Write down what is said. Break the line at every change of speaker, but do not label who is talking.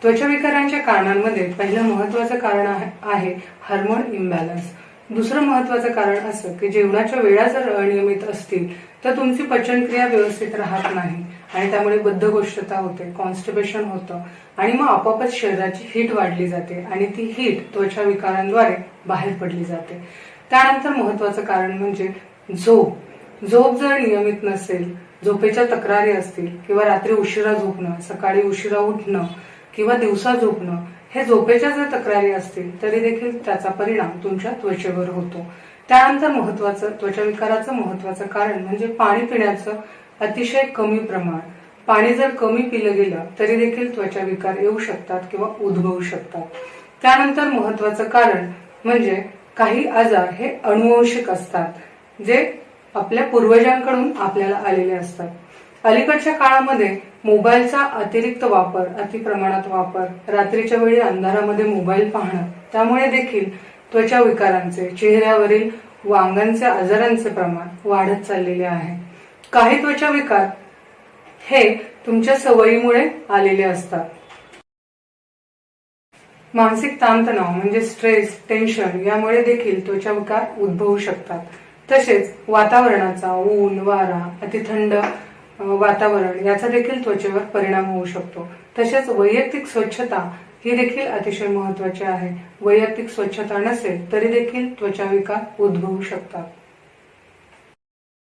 त्वचाविकारांच्या कारणांमध्ये पहिलं महत्त्वाचं कारण आहे हार्मोन इम्बॅलन्स। दुसरं महत्त्वाचं कारण असं की जेवणाच्या वेळा जर अनियमित असतील तर तुमची पचनक्रिया व्यवस्थित राहत नाही आणि त्यामुळे बद्धकोष्ठता होते, कॉन्स्टिपेशन होतं आणि मग आपोआपच शरीराची हीट वाढली जाते आणि ती हीट त्वचा विकारांद्वारे बाहेर पडली जाते। त्यानंतर महत्त्वाचं कारण म्हणजे झोप जर नियमित नसेल, झोपेच्या तक्रारी असतील किंवा रात्री उशिरा झोपणं, सकाळी उशिरा उठणं किंवा दिवसा झोपणं, हे झोपेच्या जर तक्रारी असतील तरी देखील त्याचा परिणाम तुमच्या त्वचेवर होतो। त्यानंतर त्वचाविकाराचं महत्त्वाचं कारण म्हणजे पाणी पिण्याचं अतिशय कमी प्रमाण। पाणी जर कमी पिलं गेलं तरी देखील त्वचाविकार येऊ शकतात किंवा उद्भवू शकतात। त्यानंतर महत्त्वाचं कारण म्हणजे काही आजार हे अनुवंशिक असतात, जे आपल्या पूर्वजांकडून आपल्याला आलेले असतात। अलीकडच्या काळामध्ये मोबाईलचा अतिरिक्त वापर, अति प्रमाणात वापर, रात्रीच्या वेळी अंधारामध्ये मोबाईल पाहणं, त्यामुळे देखील त्वचा विकारांचे, चेहऱ्यावरील वांगांचे आजारांचे प्रमाण वाढत चाललेले आहे। काही त्वचा विकार हे तुमच्या सवयीमुळे आलेले असतात। मानसिक ताणतणाव म्हणजे स्ट्रेस, टेन्शन यामुळे देखील त्वचा विकार उद्भवू शकतात। तसेच वातावरणाचा, ऊन, वारा, अतिथंड वातावरण याचा देखील त्वचेवर परिणाम होऊ शकतो। तसेच वैयक्तिक स्वच्छता ही देखील अतिशय महत्त्वाची आहे। वैयक्तिक स्वच्छता नसेल तरी देखील त्वचा विकार उद्भवू शकतात।